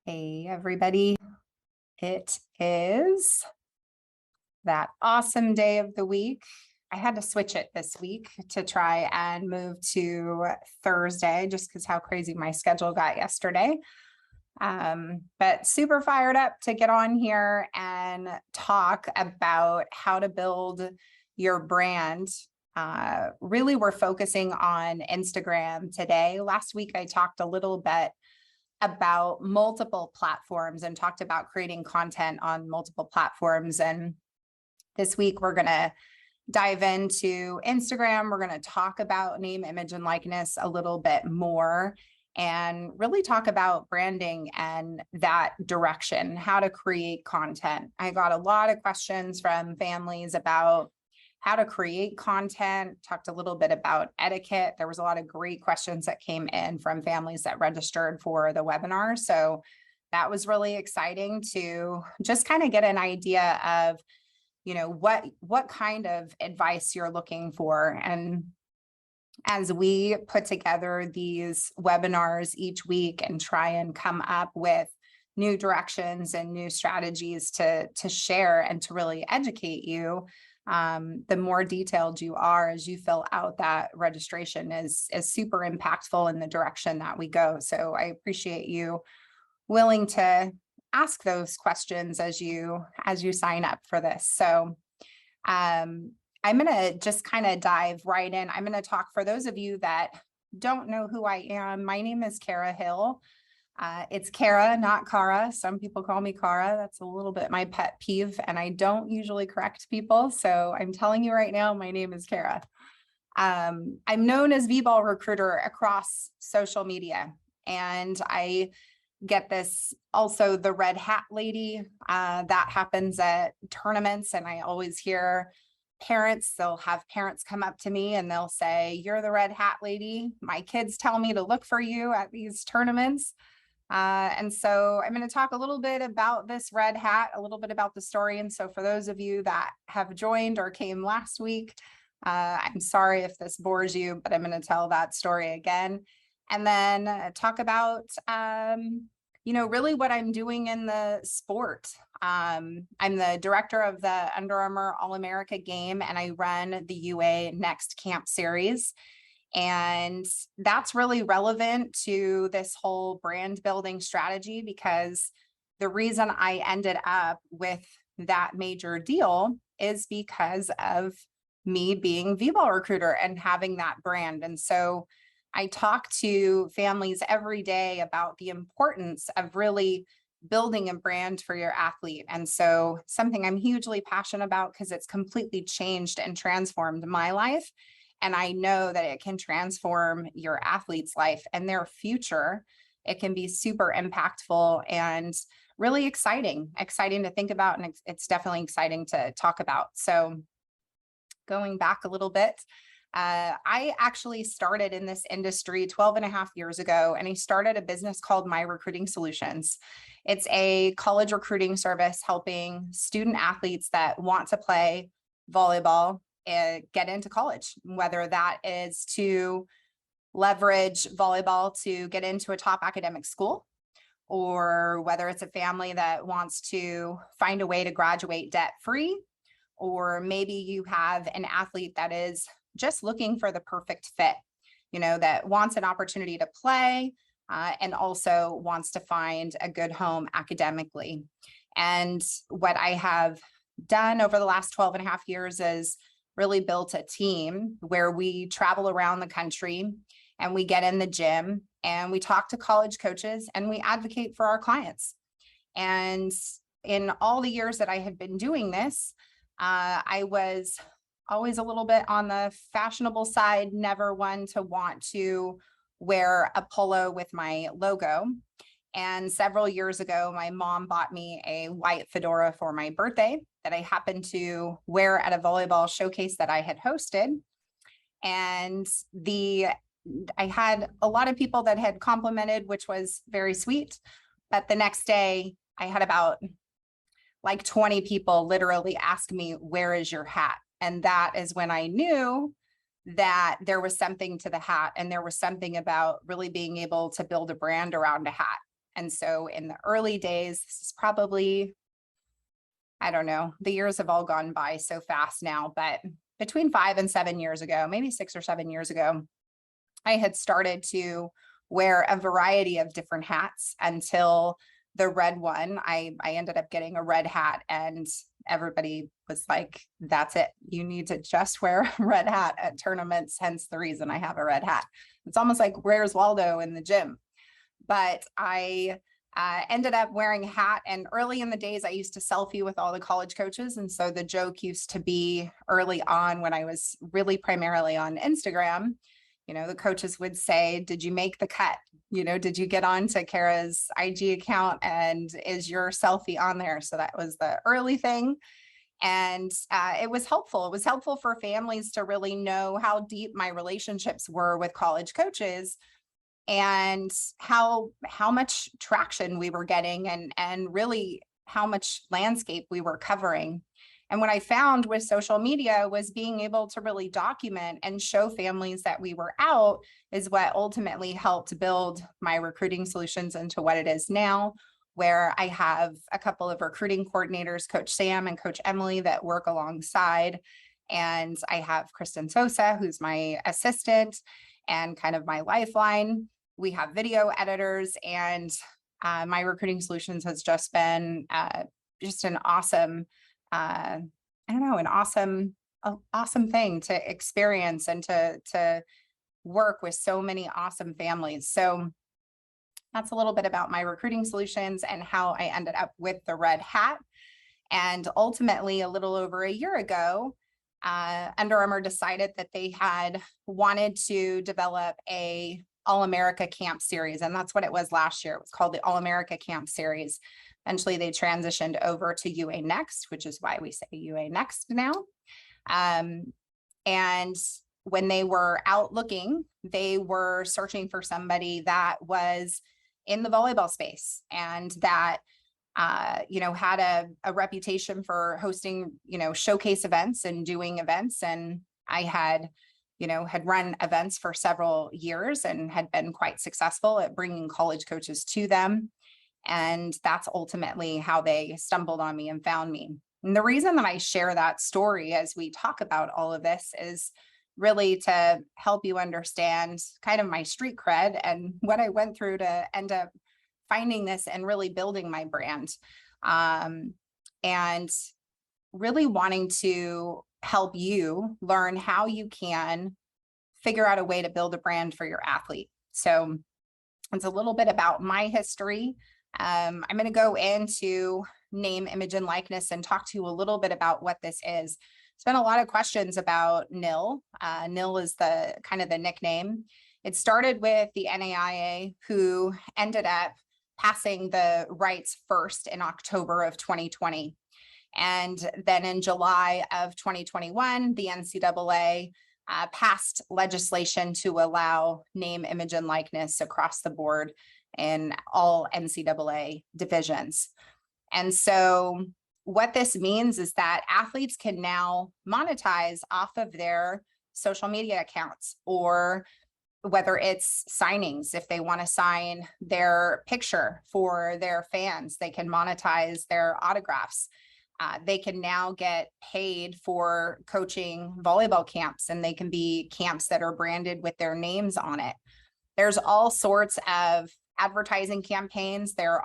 Hey, everybody. It is that awesome day of the week. I had to switch it this week to try and move to Thursday just because how crazy my schedule got yesterday. But super fired up to get on here and talk about how to build your brand. Really, we're focusing on Instagram today. Last week, I talked a little bit about multiple platforms and talked about creating content on multiple platforms. And this week, we're going to dive into Instagram. We're going to talk about name, image, and likeness a little bit more and really talk about branding and that direction, how to create content. I got a lot of questions from families about how to create content, talked a little bit about etiquette. There was a lot of great questions that came in from families that registered for the webinar. So that was really exciting to just kind of get an idea of, what kind of advice you're looking for. And as we put together these webinars each week and try and come up with new directions and new strategies to share and to really educate you, the more detailed you are as you fill out that registration is super impactful in the direction that we go. So I appreciate you willing to ask those questions as you sign up for this. So I'm going to just kind of dive right in. I'm going to talk for those of you that don't know who I am. My name is Kara Hill. It's Kara, not Kara. Some people call me Kara. That's a little bit my pet peeve, and I don't usually correct people. So I'm telling you right now, my name is Kara. I'm known as V-Ball Recruiter across social media, and I get this also the red hat lady. That happens at tournaments, and I always hear they'll have parents come up to me and they'll say, "You're the red hat lady. My kids tell me to look for you at these tournaments." And so I'm going to talk a little bit about this red hat, a little bit about the story. And so for those of you that have joined or came last week, I'm sorry if this bores you, but I'm going to tell that story again. And then talk about, really what I'm doing in the sport. I'm the director of the Under Armour All-America game, and I run the UA Next Camp Series. And that's really relevant to this whole brand building strategy, because the reason I ended up with that major deal is because of me being V-Ball Recruiter and having that brand. And so I talk to families every day about the importance of really building a brand for your athlete. And so something I'm hugely passionate about, because it's completely changed and transformed my life. And I know that it can transform your athlete's life and their future. It can be super impactful and really exciting to think about. And it's definitely exciting to talk about. So going back a little bit, I actually started in this industry 12 and a half years ago, and I started a business called My Recruiting Solutions. It's a college recruiting service helping student athletes that want to play volleyball get into college, whether that is to leverage volleyball to get into a top academic school, or whether it's a family that wants to find a way to graduate debt-free, or maybe you have an athlete that is just looking for the perfect fit, that wants an opportunity to play and also wants to find a good home academically. And what I have done over the last 12 and a half years is really built a team where we travel around the country and we get in the gym and we talk to college coaches and we advocate for our clients. And in all the years that I had been doing this, I was always a little bit on the fashionable side, never one to want to wear a polo with my logo. And several years ago, my mom bought me a white fedora for my birthday that I happened to wear at a volleyball showcase that I had hosted. And I had a lot of people that had complimented, which was very sweet. But the next day, I had about 20 people literally ask me, "Where is your hat?" And that is when I knew that there was something to the hat, and there was something about really being able to build a brand around a hat. And so in the early days, this is probably, I don't know, the years have all gone by so fast now, but between 5 and 7 years ago, maybe 6 or 7 years ago, I had started to wear a variety of different hats until the red one. I ended up getting a red hat, and everybody was like, that's it. You need to just wear a red hat at tournaments, hence the reason I have a red hat. It's almost like where's Waldo in the gym. But I ended up wearing a hat, and early in the days, I used to selfie with all the college coaches. And so the joke used to be early on when I was really primarily on Instagram, the coaches would say, did you make the cut? Did you get on to Kara's IG account and is your selfie on there? So that was the early thing. And it was helpful. It was helpful for families to really know how deep my relationships were with college coaches and how much traction we were getting and really how much landscape we were covering. And what I found with social media was being able to really document and show families that we were out is what ultimately helped build my recruiting solutions into what it is now, where I have a couple of recruiting coordinators, Coach Sam and Coach Emily, that work alongside. And I have Kristin Sosa, who's my assistant and kind of my lifeline. We have video editors, and my recruiting solutions has just been just an awesome, an awesome thing to experience and to work with so many awesome families. So that's a little bit about my recruiting solutions and how I ended up with the red hat. And ultimately, a little over a year ago, Under Armour decided that they had wanted to develop a All-America Camp Series. And that's what it was last year. It was called the All-America Camp Series. Eventually, they transitioned over to UA Next, which is why we say UA Next now. And when they were out looking, they were searching for somebody that was in the volleyball space and that had a reputation for hosting, showcase events and doing events. And I had run events for several years and had been quite successful at bringing college coaches to them. And that's ultimately how they stumbled on me and found me. And the reason that I share that story as we talk about all of this is really to help you understand kind of my street cred and what I went through to end up finding this and really building my brand. And really wanting to help you learn how you can figure out a way to build a brand for your athlete. So it's a little bit about my history. I'm going to go into name, image, and likeness and talk to you a little bit about what this is. There's been a lot of questions about Nil. Nil is the kind of the nickname. It started with the NAIA, who ended up passing the rights first in October of 2020. And then in July of 2021, the NCAA passed legislation to allow name, image, and likeness across the board in all NCAA divisions. And so what this means is that athletes can now monetize off of their social media accounts, or whether it's signings, if they want to sign their picture for their fans, they can monetize their autographs. They can now get paid for coaching volleyball camps, and they can be camps that are branded with their names on it. There's all sorts of advertising campaigns. There's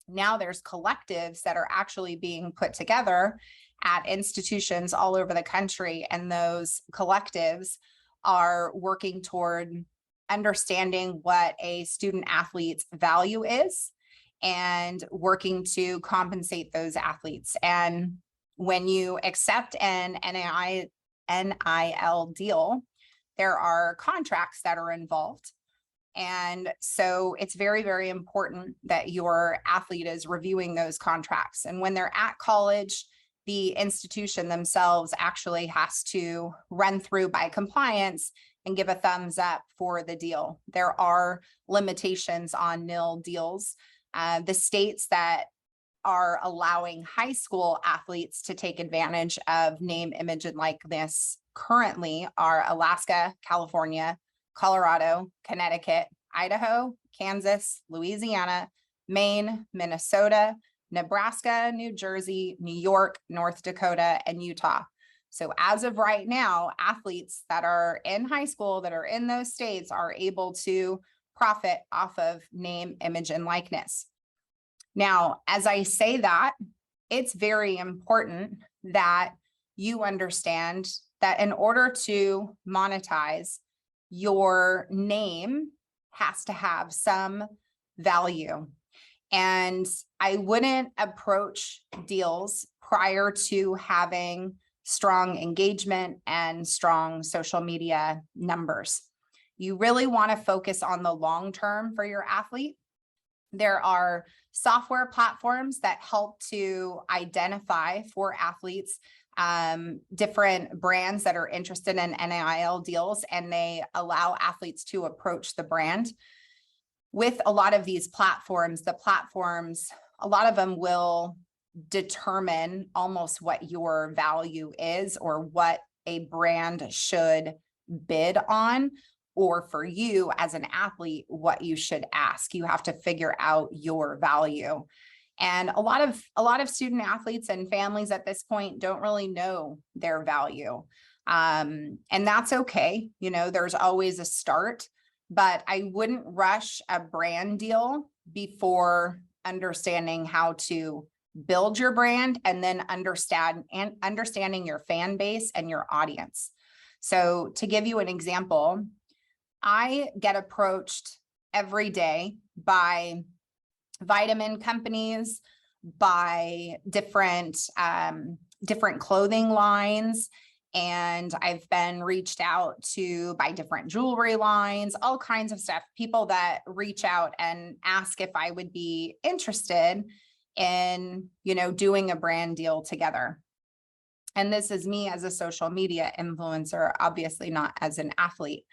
collectives that are actually being put together at institutions all over the country. And those collectives are working toward understanding what a student athlete's value is and working to compensate those athletes. And when you accept an NIL deal, there are contracts that are involved. And so it's very, very important that your athlete is reviewing those contracts. And when they're at college, the institution themselves actually has to run through by compliance and give a thumbs up for the deal. There are limitations on Nil Deals. The states that are allowing high school athletes to take advantage of name, image, and likeness currently are Alaska, California, Colorado, Connecticut, Idaho, Kansas, Louisiana, Maine, Minnesota, Nebraska, New Jersey, New York, North Dakota, and Utah. So as of right now, athletes that are in high school that are in those states are able to profit off of name, image, and likeness. Now, as I say that, it's very important that you understand that in order to monetize, your name has to have some value. And I wouldn't approach deals prior to having strong engagement and strong social media numbers. You really want to focus on the long term for your athlete. There are software platforms that help to identify for athletes different brands that are interested in NIL deals, and they allow athletes to approach the brand. With a lot of these platforms, a lot of them will determine almost what your value is or what a brand should bid on, or for you as an athlete, what you should ask. You have to figure out your value. And a lot of student athletes and families at this point don't really know their value. And that's okay. You know, there's always a start, but I wouldn't rush a brand deal before understanding how to build your brand and then understanding your fan base and your audience. So to give you an example, I get approached every day by vitamin companies, by different clothing lines, and I've been reached out to by different jewelry lines, all kinds of stuff. People that reach out and ask if I would be interested in, you know, doing a brand deal together. And this is me as a social media influencer, obviously not as an athlete.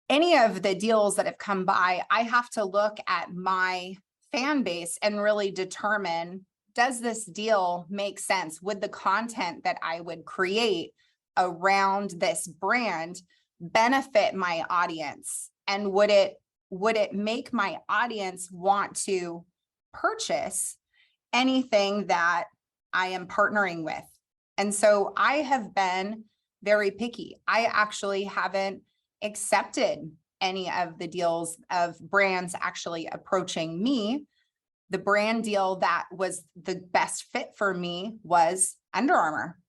Any of the deals that have come by, I have to look at my fan base and really determine, does this deal make sense? Would the content that I would create around this brand benefit my audience? And would it make my audience want to purchase anything that I am partnering with? And so I have been very picky. I actually haven't accepted any of the deals of brands actually approaching me. The brand deal that was the best fit for me was Under Armour.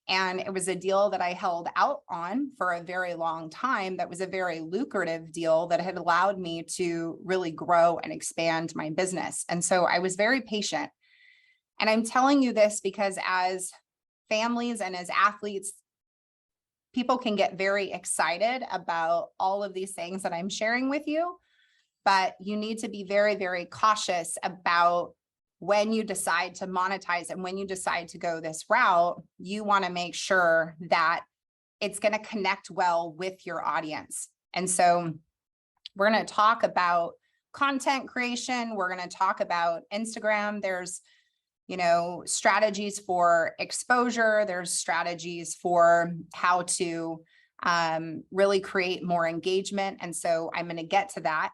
And it was a deal that I held out on for a very long time. That was a very lucrative deal that had allowed me to really grow and expand my business. And so I was very patient. And I'm telling you this because as families and as athletes, people can get very excited about all of these things that I'm sharing with you, but you need to be very, very cautious about when you decide to monetize and when you decide to go this route. You want to make sure that it's going to connect well with your audience. And so we're going to talk about content creation. We're going to talk about Instagram. There's, you know, strategies for exposure. There's strategies for how to really create more engagement. And so I'm going to get to that.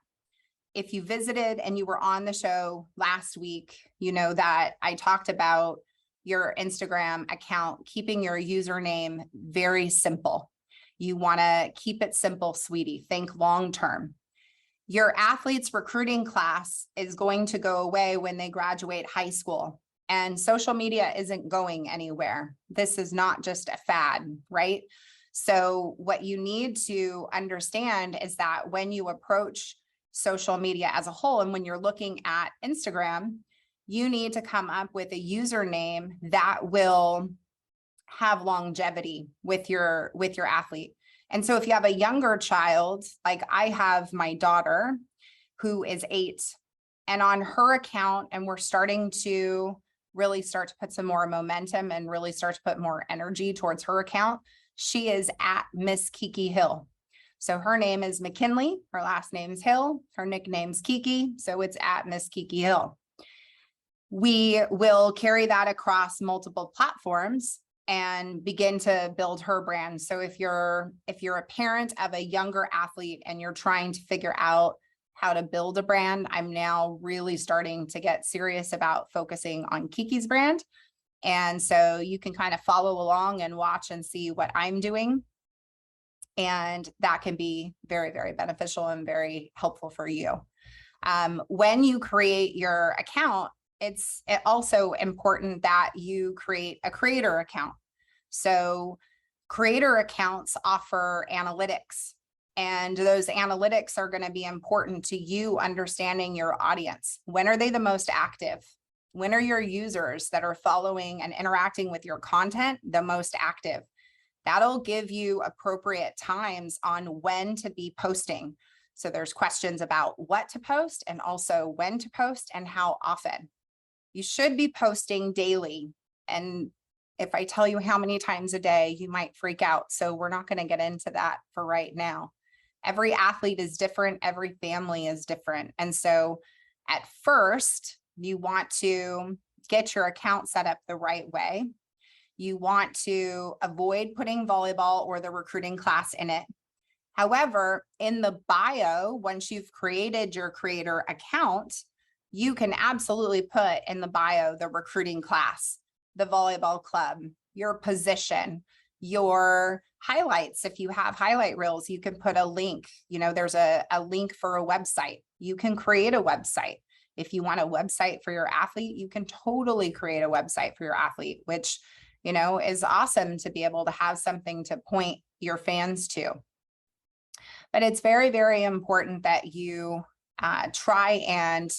If you visited and you were on the show last week, you know that I talked about your Instagram account, keeping your username very simple. You want to keep it simple, sweetie. Think long term. Your athlete's recruiting class is going to go away when they graduate high school. And social media isn't going anywhere. This is not just a fad, right? So what you need to understand is that when you approach social media as a whole, and when you're looking at Instagram, you need to come up with a username that will have longevity with your athlete. And so if you have a younger child, like I have my daughter who is 8, and on her account, and we're starting to really start to put some more momentum and really start to put more energy towards her account. She is at Miss Kiki Hill. So her name is McKinley. Her last name is Hill. Her nickname's Kiki. So it's at Miss Kiki Hill. We will carry that across multiple platforms and begin to build her brand. So if you're a parent of a younger athlete and you're trying to figure out how to build a brand. I'm now really starting to get serious about focusing on Kiki's brand. And so you can kind of follow along and watch and see what I'm doing. And that can be very, very beneficial and very helpful for you. When you create your account, it's also important that you create a creator account. So creator accounts offer analytics, and those analytics are going to be important to you understanding your audience. When are they the most active? When are your users that are following and interacting with your content the most active? That'll give you appropriate times on when to be posting. So there's questions about what to post and also when to post and how often. You should be posting daily. And if I tell you how many times a day, you might freak out. So we're not going to get into that for right now. Every athlete is different. Every family is different. And so at first, you want to get your account set up the right way. You want to avoid putting volleyball or the recruiting class in it. However, in the bio, once you've created your creator account, you can absolutely put in the bio the recruiting class, the volleyball club, your position, your highlights. If you have highlight reels, you can put a link. You know, there's a link for a website. You can create a website. If you want a website for your athlete, you can totally create a website for your athlete, which, you know, is awesome to be able to have something to point your fans to. But it's very, very important that you try and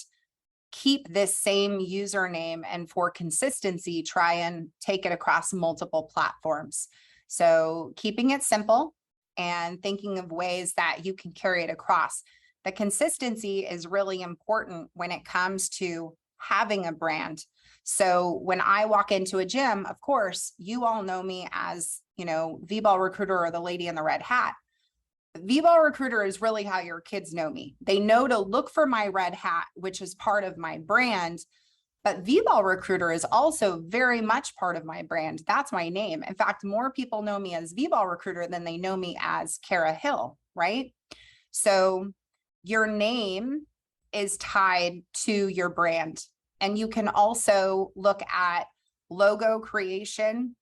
keep this same username, and for consistency, try and take it across multiple platforms. So keeping it simple and thinking of ways that you can carry it across. The consistency is really important when it comes to having a brand. So when I walk into a gym, of course, you all know me as, you know, V-ball recruiter or the lady in the red hat. V-ball recruiter is really how your kids know me. They know to look for my red hat, which is part of my brand. But V-ball recruiter is also very much part of my brand. That's my name. In fact, more people know me as V-ball recruiter than they know me as Kara Hill, right? So your name is tied to your brand. And you can also look at logo creation,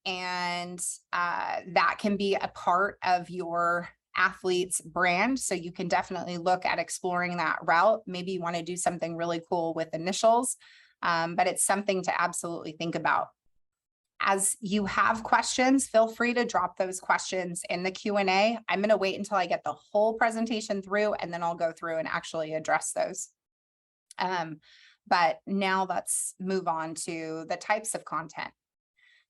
and that can be a part of your athlete's brand. So you can definitely look at exploring that route. Maybe you want to do something really cool with initials, but it's something to absolutely think about. As you have questions, feel free to drop those questions in the Q&A. I'm going to wait until I get the whole presentation through, and then I'll go through and actually address those. But now let's move on to the types of content.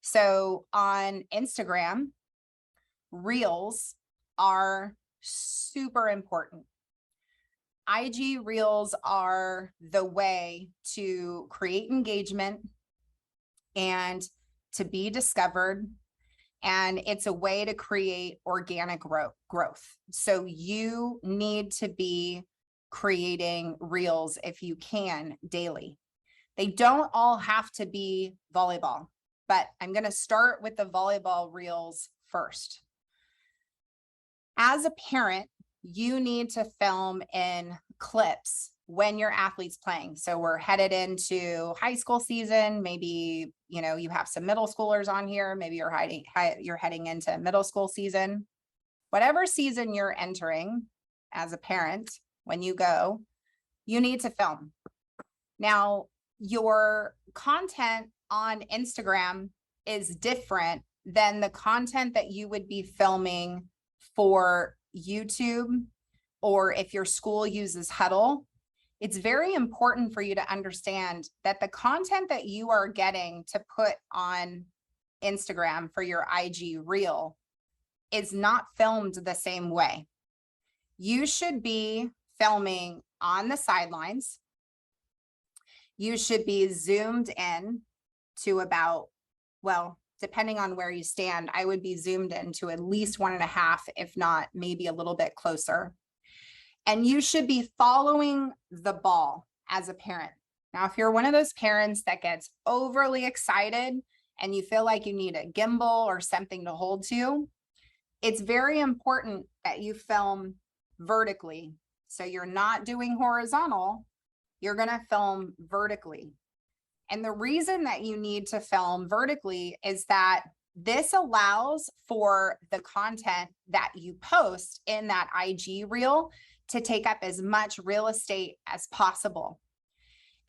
So on Instagram, Reels are super important. IG Reels are the way to create engagement and to be discovered. And it's a way to create organic growth. So you need to be creating Reels, if you can, daily. They don't all have to be volleyball, but I'm going to start with the volleyball Reels first. As a parent, you need to film in clips when your athlete's playing. So we're headed into high school season. Maybe, you know, you have some middle schoolers on here. Maybe you're heading into middle school season. Whatever season you're entering as a parent, when you go, you need to film. Now, your content on Instagram is different than the content that you would be filming for YouTube, or if your school uses Huddle. It's very important for you to understand that the content that you are getting to put on Instagram for your IG Reel is not filmed the same way. You should be filming on the sidelines. You should be zoomed in to about, well, depending on where you stand, I would be zoomed into at least 1.5, if not maybe a little bit closer. And you should be following the ball as a parent. Now, if you're one of those parents that gets overly excited and you feel like you need a gimbal or something to hold to, it's very important that you film vertically So you're not doing horizontal, you're going to film vertically. And the reason that you need to film vertically is that this allows for the content that you post in that IG reel to take up as much real estate as possible.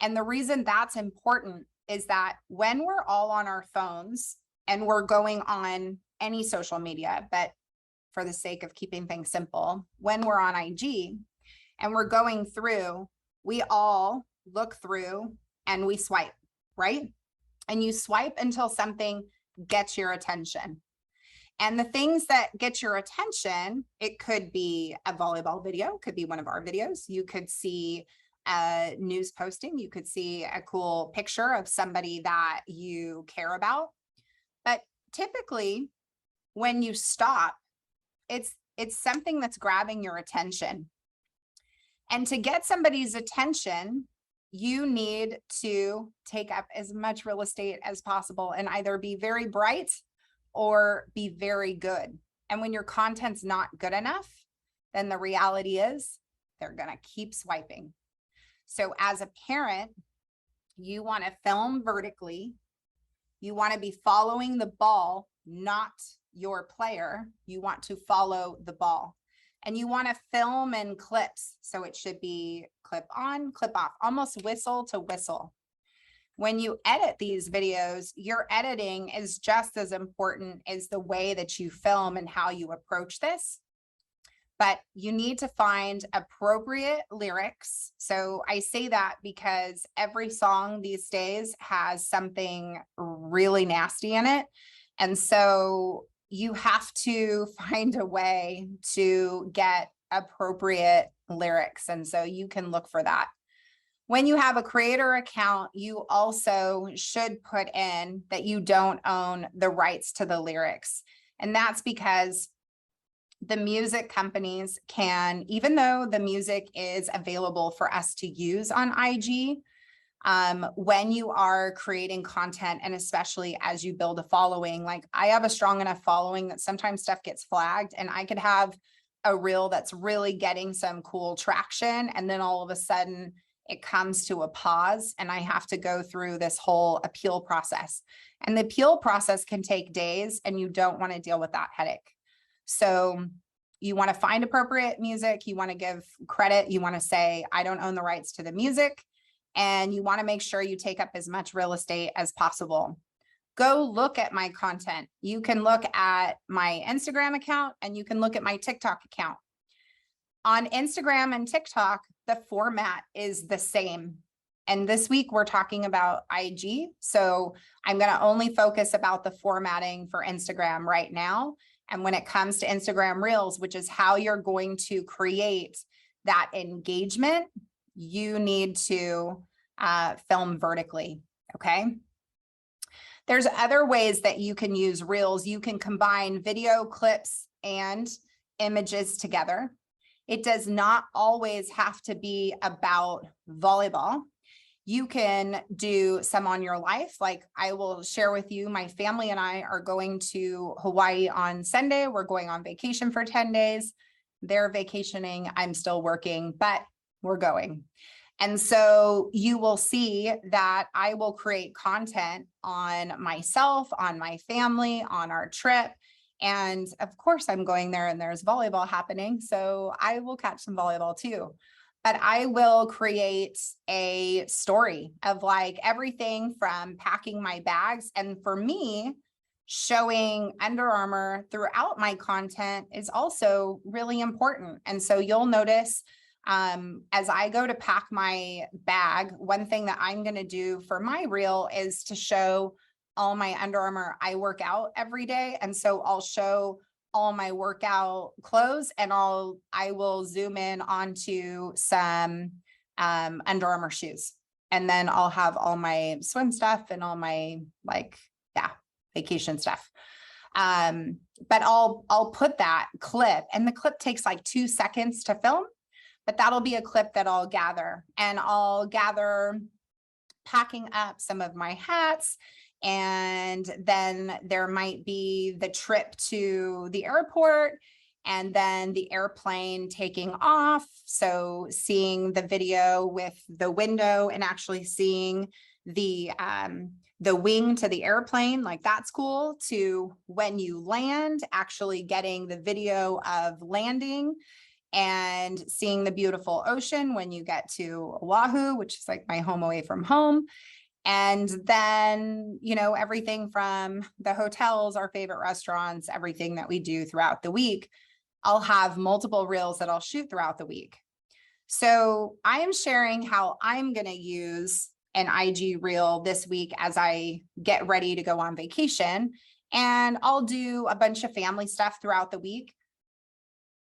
And the reason that's important is that when we're all on our phones and we're going on any social media, but for the sake of keeping things simple, when we're on IG and we're going through, we all look through and we swipe, right? And you swipe until something gets your attention. And the things that get your attention, it could be a volleyball video, could be one of our videos. You could see a news posting, you could see a cool picture of somebody that you care about. But typically when you stop, it's something that's grabbing your attention. And to get somebody's attention, you need to take up as much real estate as possible and either be very bright or be very good. And when your content's not good enough, then the reality is they're going to keep swiping. So as a parent, you want to film vertically. You want to be following the ball, not your player. You want to follow the ball. And you want to film in clips. So it should be clip on, clip off, almost whistle to whistle. When you edit these videos, your editing is just as important as the way that you film and how you approach this. But you need to find appropriate lyrics. So I say that because every song these days has something really nasty in it. And so you have to find a way to get appropriate lyrics. And so you can look for that. When you have a creator account, you also should put in that you don't own the rights to the lyrics. And that's because the music companies can, even though the music is available for us to use on IG, when you are creating content, and especially as you build a following, like I have a strong enough following that sometimes stuff gets flagged, and I could have a reel that's really getting some cool traction, and then all of a sudden it comes to a pause and I have to go through this whole appeal process. And the appeal process can take days, and you don't want to deal with that headache. So you want to find appropriate music, you want to give credit, you want to say, I don't own the rights to the music. And you want to make sure you take up as much real estate as possible. Go look at my content. You can look at my Instagram account and you can look at my TikTok account. On Instagram and TikTok, the format is the same. And this week we're talking about IG. So I'm going to only focus about the formatting for Instagram right now. And when it comes to Instagram Reels, which is how you're going to create that engagement, you need to film vertically, okay? There's other ways that you can use Reels. You can combine video clips and images together. It does not always have to be about volleyball. You can do some on your life. Like I will share with you, my family and I are going to Hawaii on Sunday. We're going on vacation for 10 days. They're vacationing. I'm still working, but we're going. And so you will see that I will create content on myself, on my family, on our trip. And of course I'm going there and there's volleyball happening. So I will catch some volleyball too. But I will create a story of like everything from packing my bags. And for me, showing Under Armour throughout my content is also really important. And so you'll notice as I go to pack my bag, one thing that I'm going to do for my reel is to show all my Under Armour. I work out every day. And so I'll show all my workout clothes and I will zoom in onto some Under Armour shoes. And then I'll have all my swim stuff and all my vacation stuff. But I'll put that clip, and the clip takes like 2 seconds to film, but that'll be a clip that I'll gather, and I'll gather packing up some of my hats. And then there might be the trip to the airport. and then the airplane taking off. So seeing the video with the window and actually seeing the wing to the airplane, like that's cool, to when you land, actually getting the video of landing and seeing the beautiful ocean when you get to Oahu, which is like my home away from home. And then, you know, everything from the hotels, our favorite restaurants, everything that we do throughout the week. I'll have multiple reels that I'll shoot throughout the week. So I am sharing how I'm going to use an IG reel this week as I get ready to go on vacation. And I'll do a bunch of family stuff throughout the week.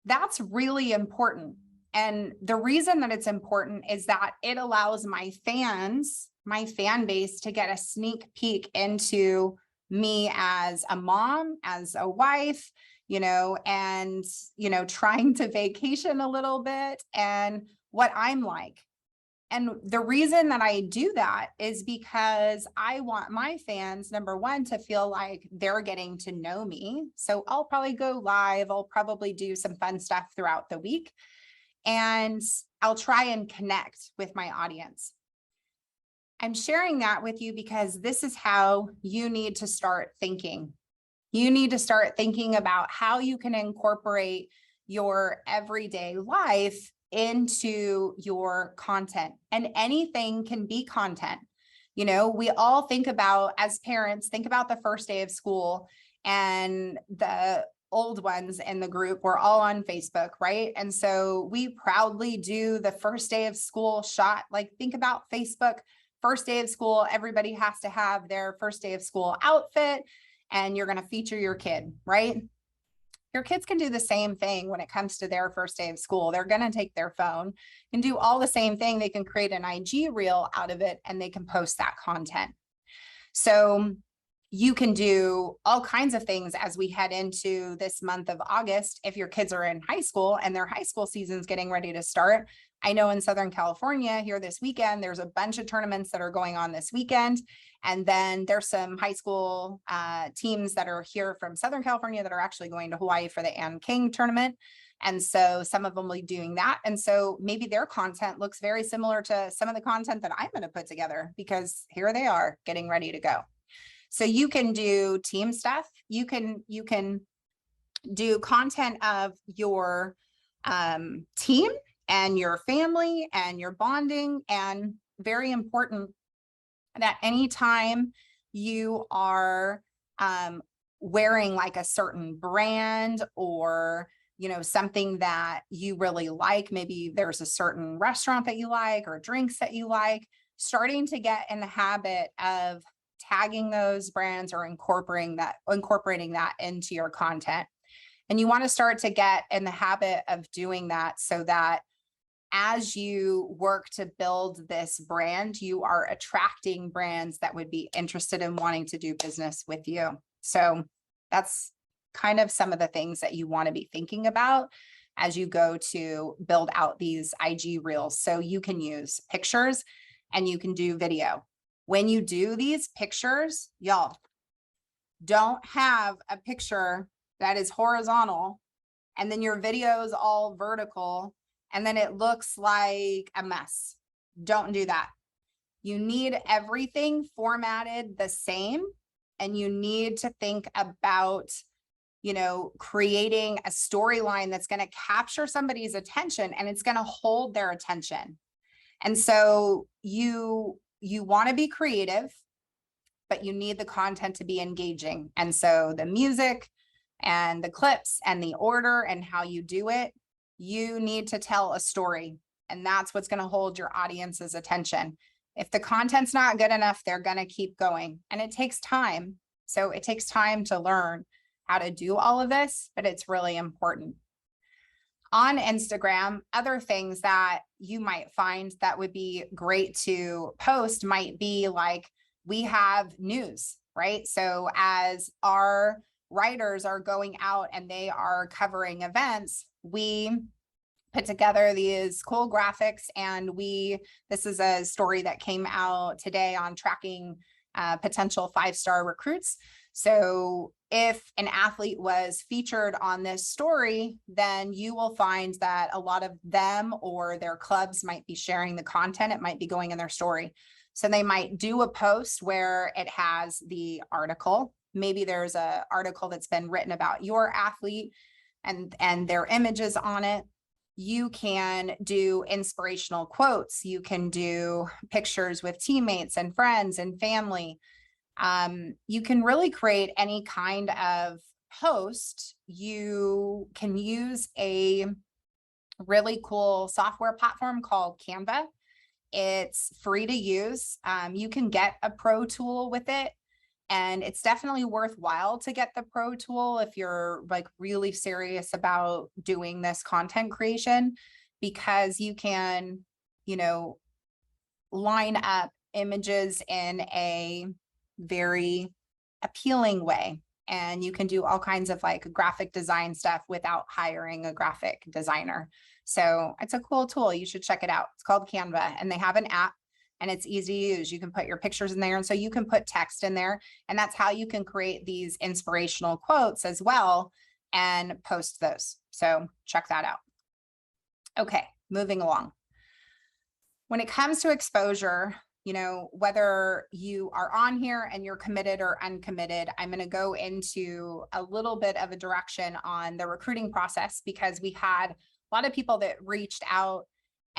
That's really important. And the reason that it's important is that it allows my fans, my fan base, to get a sneak peek into me as a mom, as a wife, you know, and, you know, trying to vacation a little bit and what I'm like. And the reason that I do that is because I want my fans, number one, to feel like they're getting to know me. So I'll probably go live. I'll probably do some fun stuff throughout the week. And I'll try and connect with my audience. I'm sharing that with you because this is how you need to start thinking. You need to start thinking about how you can incorporate your everyday life into your content, and anything can be content. You know, we all think about, as parents, think about the first day of school, and the old ones in the group, we're all on Facebook, right? And so we proudly do the first day of school shot. Like, think about Facebook, first day of school, everybody has to have their first day of school outfit, and you're going to feature your kid, right? Your kids can do the same thing when it comes to their first day of school. They're going to take their phone and do all the same thing. They can create an IG reel out of it, and they can post that content. So you can do all kinds of things as we head into this month of August. If your kids are in high school and their high school season's getting ready to start, I know in Southern California here this weekend, there's a bunch of tournaments that are going on this weekend. And then there's some high school teams that are here from Southern California that are actually going to Hawaii for the Ann King tournament. And so some of them will be doing that. And so maybe their content looks very similar to some of the content that I'm going to put together, because here they are getting ready to go. So you can do team stuff. You can do content of your team and your family and your bonding. And very important that anytime you are wearing like a certain brand, or, you know, something that you really like, maybe there's a certain restaurant that you like or drinks that you like, starting to get in the habit of tagging those brands or incorporating that into your content. And you want to start to get in the habit of doing that, so that as you work to build this brand, you are attracting brands that would be interested in wanting to do business with you. So that's kind of some of the things that you want to be thinking about as you go to build out these IG reels. So you can use pictures and you can do video. When you do these pictures, y'all, don't have a picture that is horizontal and then your video is all vertical and then it looks like a mess. Don't do that. You need everything formatted the same, and you need to think about, you know, creating a storyline that's going to capture somebody's attention and it's going to hold their attention. And so you want to be creative, but you need the content to be engaging. And so the music and the clips and the order and how you do it, you need to tell a story, and that's what's going to hold your audience's attention. If the content's not good enough, they're going to keep going, and it takes time. So it takes time to learn how to do all of this, but it's really important. On Instagram, other things that you might find that would be great to post might be like, we have news, right? So as our writers are going out and they are covering events, we put together these cool graphics, and this is a story that came out today on tracking potential 5-star recruits. So if an athlete was featured on this story, then you will find that a lot of them or their clubs might be sharing the content. It might be going in their story. So they might do a post where it has the article. Maybe there's an article that's been written about your athlete and their images on it. You can do inspirational quotes. You can do pictures with teammates and friends and family. You can really create any kind of post. You can use a really cool software platform called Canva. It's free to use. You can get a pro tool with it. And it's definitely worthwhile to get the pro tool if you're like really serious about doing this content creation, because you can, line up images in a very appealing way. And you can do all kinds of like graphic design stuff without hiring a graphic designer. So it's a cool tool. You should check it out. It's called Canva, and they have an app. And it's easy to use. You can put your pictures in there. And so you can put text in there. And that's how you can create these inspirational quotes as well and post those. So check that out. Okay, moving along. When it comes to exposure, whether you are on here and you're committed or uncommitted, I'm going to go into a little bit of a direction on the recruiting process, because we had a lot of people that reached out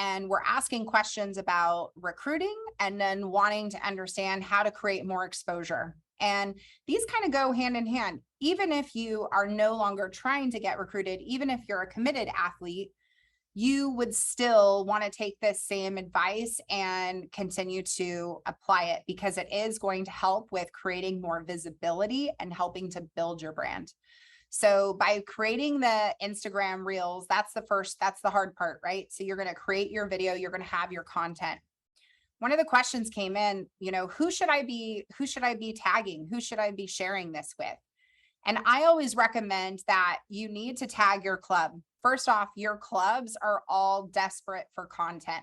and we're asking questions about recruiting and then wanting to understand how to create more exposure. And these kind of go hand in hand. Even if you are no longer trying to get recruited, even if you're a committed athlete, you would still want to take this same advice and continue to apply it, because it is going to help with creating more visibility and helping to build your brand. So by creating the Instagram reels, that's the hard part, right? So you're going to create your video, you're going to have your content. One of the questions came in, who should I be tagging? Who should I be sharing this with? And I always recommend that you need to tag your club. First off, your clubs are all desperate for content.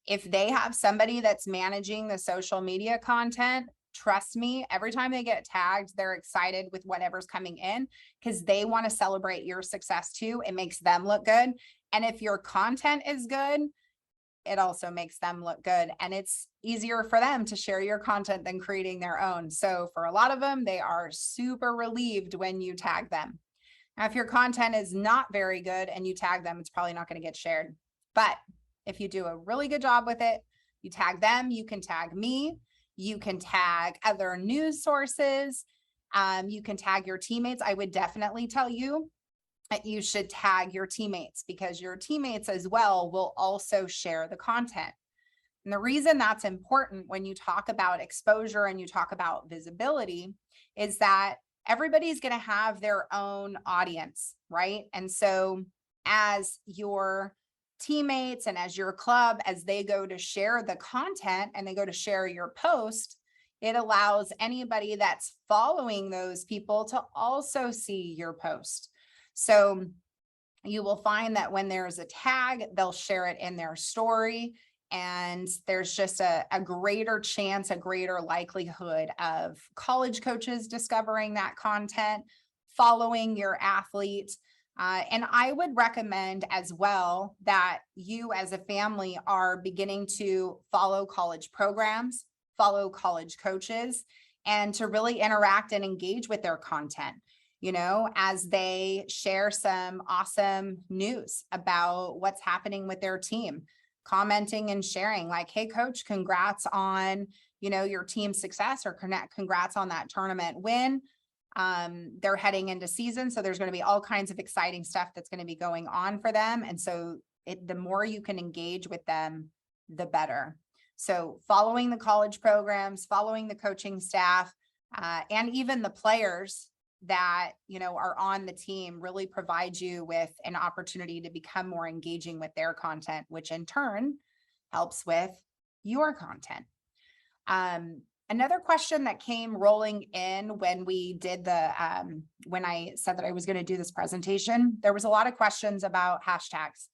If they have somebody that's managing the social media content, trust me, every time they get tagged, they're excited with whatever's coming in, because they want to celebrate your success too. It makes them look good. And if your content is good, it also makes them look good. And it's easier for them to share your content than creating their own. So for a lot of them, they are super relieved when you tag them. Now, if your content is not very good and you tag them, it's probably not going to get shared. But if you do a really good job with it, you tag them, you can tag me, you can tag other news sources, you can tag your teammates. I would definitely tell you that you should tag your teammates, because your teammates as well will also share the content. And the reason that's important when you talk about exposure and you talk about visibility is that everybody's going to have their own audience, right? And so as your teammates and as your club, as they go to share the content and they go to share your post, it allows anybody that's following those people to also see your post. So you will find that when there's a tag, they'll share it in their story. And there's just a greater chance, a greater likelihood of college coaches discovering that content, following your athlete. And I would recommend as well that you as a family are beginning to follow college programs, follow college coaches, and to really interact and engage with their content, as they share some awesome news about what's happening with their team. Commenting and sharing like, hey, coach, congrats on, your team's success, or congrats on that tournament win. They're heading into season. So there's going to be all kinds of exciting stuff that's going to be going on for them. And so the more you can engage with them, the better. So following the college programs, following the coaching staff, and even the players that, are on the team really provide you with an opportunity to become more engaging with their content, which in turn helps with your content. Another question that came rolling in when we did when I said that I was going to do this presentation, there was a lot of questions about hashtags.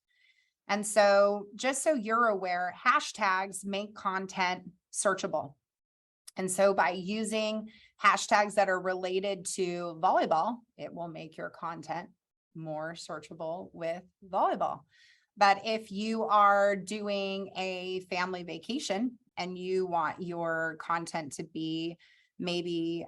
And so just so you're aware, hashtags make content searchable. And so by using hashtags that are related to volleyball, it will make your content more searchable with volleyball. But if you are doing a family vacation and you want your content to be maybe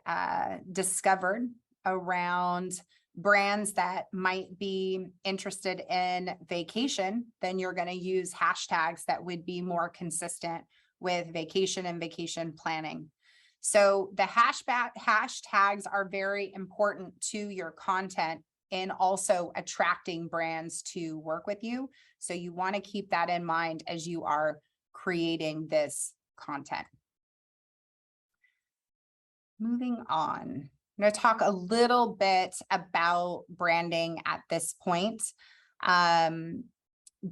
discovered around brands that might be interested in vacation, then you're going to use hashtags that would be more consistent with vacation and vacation planning. So the hashtags are very important to your content and also attracting brands to work with you. So you want to keep that in mind as you are creating this content. Moving on, I'm going to talk a little bit about branding at this point.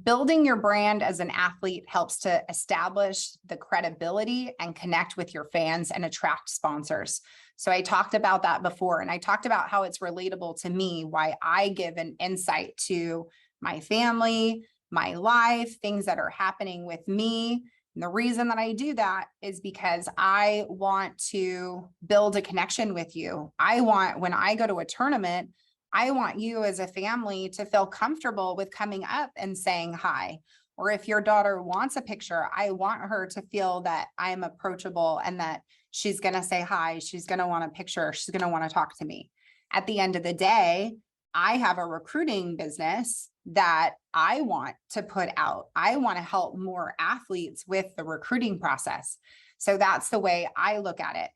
Building your brand as an athlete helps to establish the credibility and connect with your fans and attract sponsors. So I talked about that before, and I talked about how it's relatable to me, why I give an insight to my family, my life, things that are happening with me. And the reason that I do that is because I want to build a connection with you. When I go to a tournament, I want you as a family to feel comfortable with coming up and saying hi. Or if your daughter wants a picture, I want her to feel that I am approachable and that she's going to say hi. She's going to want a picture. She's going to want to talk to me. At the end of the day, I have a recruiting business that I want to put out. I want to help more athletes with the recruiting process. So that's the way I look at it.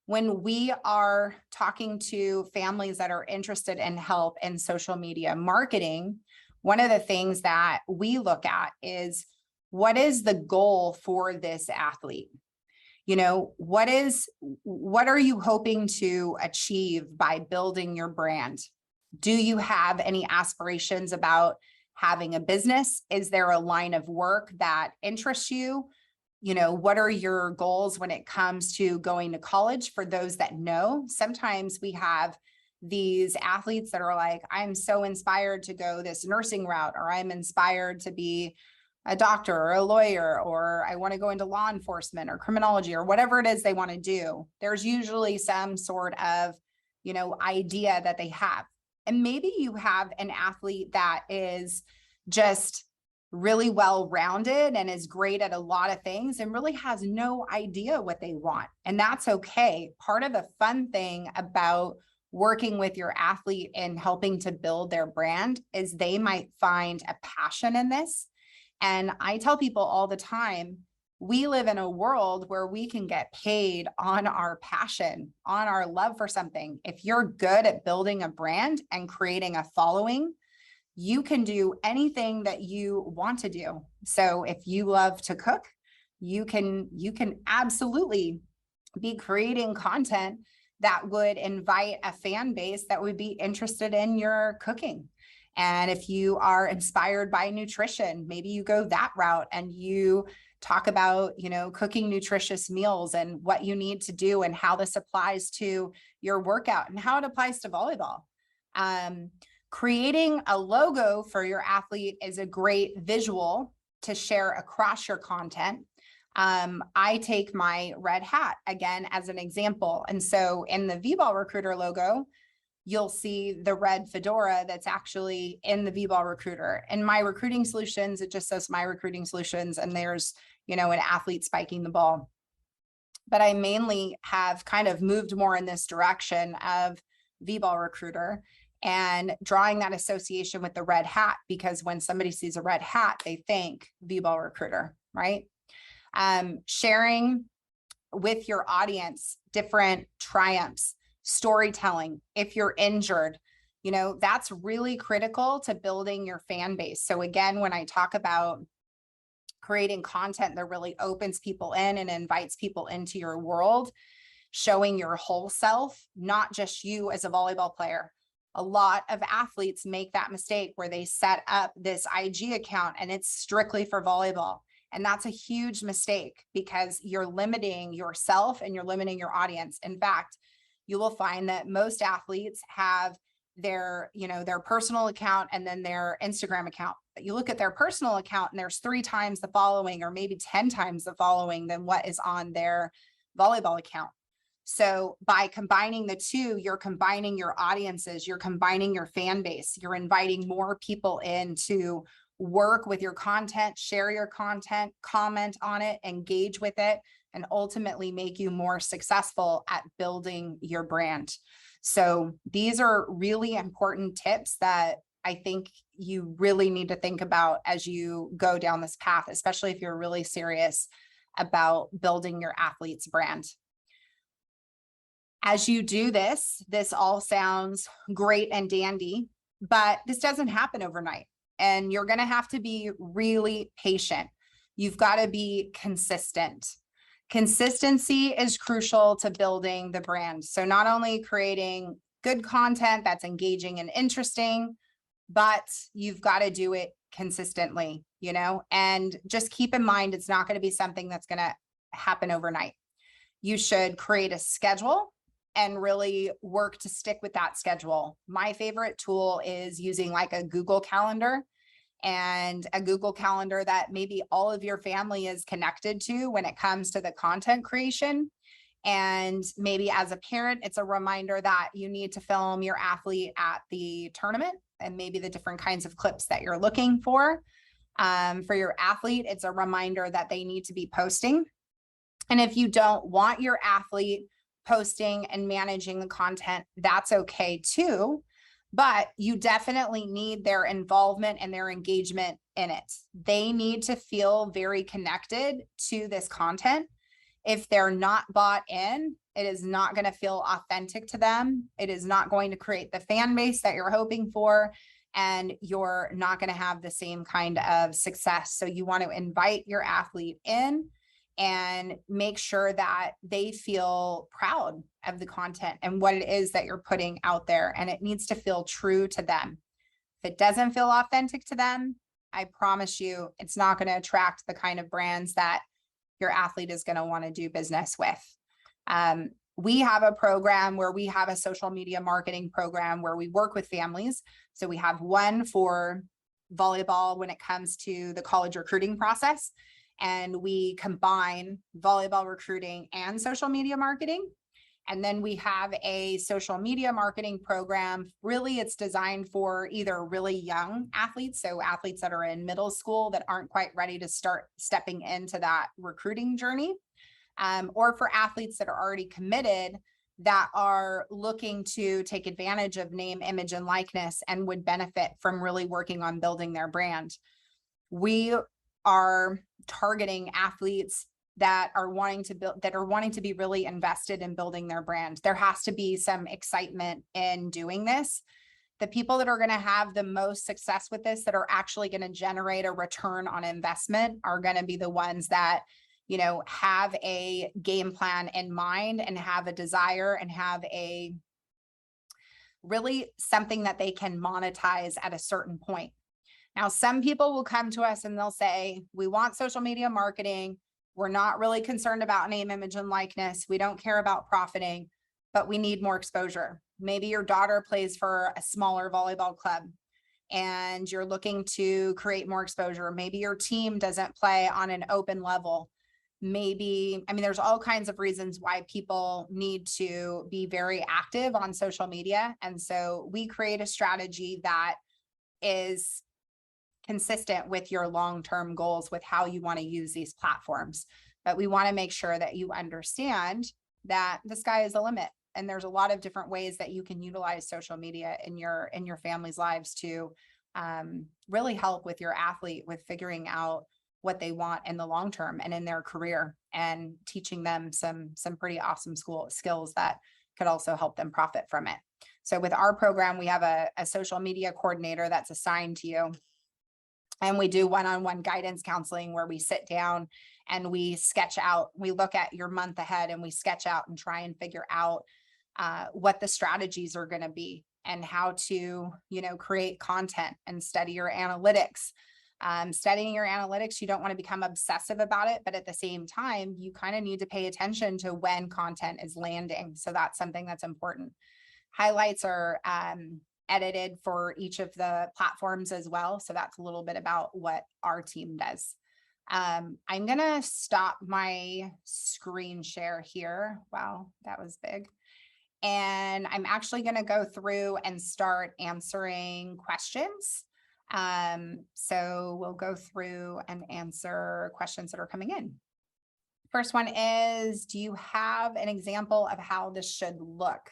When we are talking to families that are interested in help in social media marketing, one of the things that we look at is, what is the goal for this athlete? You know, what are you hoping to achieve by building your brand? Do you have any aspirations about having a business? Is there a line of work that interests you? You know, what are your goals when it comes to going to college? For those that know, sometimes we have these athletes that are like, I'm so inspired to go this nursing route, or I'm inspired to be a doctor or a lawyer, or I want to go into law enforcement or criminology, or whatever it is they want to do. There's usually some sort of, you know, idea that they have. And maybe you have an athlete that is just really well-rounded and is great at a lot of things and really has no idea what they want. And that's okay. Part of the fun thing about working with your athlete and helping to build their brand is they might find a passion in this. And I tell people all the time, we live in a world where we can get paid on our passion, on our love for something. If you're good at building a brand and creating a following, you can do anything that you want to do. So if you love to cook, you can absolutely be creating content that would invite a fan base that would be interested in your cooking. And if you are inspired by nutrition, maybe you go that route and you talk about, you know, cooking nutritious meals and what you need to do and how this applies to your workout and how it applies to volleyball. Creating a logo for your athlete is a great visual to share across your content. I take my red hat again as an example. And so in the V-Ball Recruiter logo, you'll see the red fedora that's actually in the V-Ball Recruiter. In My Recruiting Solutions, it just says My Recruiting Solutions, and there's, you know, an athlete spiking the ball. But I mainly have kind of moved more in this direction of V-Ball Recruiter and drawing that association with the red hat, because when somebody sees a red hat, they think V-Ball Recruiter, right? Sharing with your audience different triumphs, storytelling. If you're injured, you know, that's really critical to building your fan base. So again, when I talk about creating content that really opens people in and invites people into your world, showing your whole self, not just you as a volleyball player. A lot of athletes make that mistake where they set up this IG account and it's strictly for volleyball. And that's a huge mistake because you're limiting yourself and you're limiting your audience. In fact, you will find that most athletes have their, you know, their personal account and then their Instagram account. But you look at their personal account and there's 3 times the following or maybe 10 times the following than what is on their volleyball account. So by combining the two, you're combining your audiences, you're combining your fan base, you're inviting more people in to work with your content, share your content, comment on it, engage with it, and ultimately make you more successful at building your brand. So these are really important tips that I think you really need to think about as you go down this path, especially if you're really serious about building your athlete's brand. As you do this, this all sounds great and dandy, but this doesn't happen overnight. And you're going to have to be really patient. You've got to be consistent. Consistency is crucial to building the brand. So not only creating good content that's engaging and interesting, but you've got to do it consistently, you know, and just keep in mind, it's not going to be something that's going to happen overnight. You should create a schedule and really work to stick with that schedule. My favorite tool is using like a Google Calendar, and a Google Calendar that maybe all of your family is connected to when it comes to the content creation. And maybe as a parent, it's a reminder that you need to film your athlete at the tournament and maybe the different kinds of clips that you're looking for. For your athlete, it's a reminder that they need to be posting. And if you don't want your athlete posting and managing the content, that's okay too. But you definitely need their involvement and their engagement in it. They need to feel very connected to this content. If they're not bought in, it is not going to feel authentic to them. It is not going to create the fan base that you're hoping for, and you're not going to have the same kind of success. So you want to invite your athlete in and make sure that they feel proud of the content and what it is that you're putting out there. And it needs to feel true to them. If it doesn't feel authentic to them, I promise you, it's not going to attract the kind of brands that your athlete is going to want to do business with. We have a program where we have a social media marketing program where we work with families. So we have one for volleyball when it comes to the college recruiting process. And we combine volleyball recruiting and social media marketing. And then we have a social media marketing program. Really, it's designed for either really young athletes, so athletes that are in middle school that aren't quite ready to start stepping into that recruiting journey, or for athletes that are already committed that are looking to take advantage of name, image, and likeness and would benefit from really working on building their brand. We are targeting athletes that are wanting to build, that are wanting to be really invested in building their brand. There has to be some excitement in doing this. The people that are going to have the most success with this, that are actually going to generate a return on investment, are going to be the ones that, you know, have a game plan in mind and have a desire and have a really something that they can monetize at a certain point. Now, some people will come to us and they'll say, we want social media marketing. We're not really concerned about name, image, and likeness. We don't care about profiting, but we need more exposure. Maybe your daughter plays for a smaller volleyball club and you're looking to create more exposure. Maybe your team doesn't play on an open level. Maybe, I mean, there's all kinds of reasons why people need to be very active on social media. And so we create a strategy that is consistent with your long-term goals with how you want to use these platforms. But we want to make sure that you understand that the sky is the limit. And there's a lot of different ways that you can utilize social media in your family's lives to really help with your athlete with figuring out what they want in the long term and in their career, and teaching them some pretty awesome skills that could also help them profit from it. So with our program, we have a social media coordinator that's assigned to you. And we do one-on-one guidance counseling where we sit down and we sketch out, we look at your month ahead and we sketch out and try and figure out what the strategies are going to be and how to, you know, create content and study your analytics. Studying your analytics, you don't want to become obsessive about it, but at the same time, you kind of need to pay attention to when content is landing. So that's something that's important. Highlights are edited for each of the platforms as well. So that's a little bit about what our team does. I'm going to stop my screen share here. Wow, that was big. And I'm actually going to go through and start answering questions. So we'll go through and answer questions that are coming in. First one is, do you have an example of how this should look?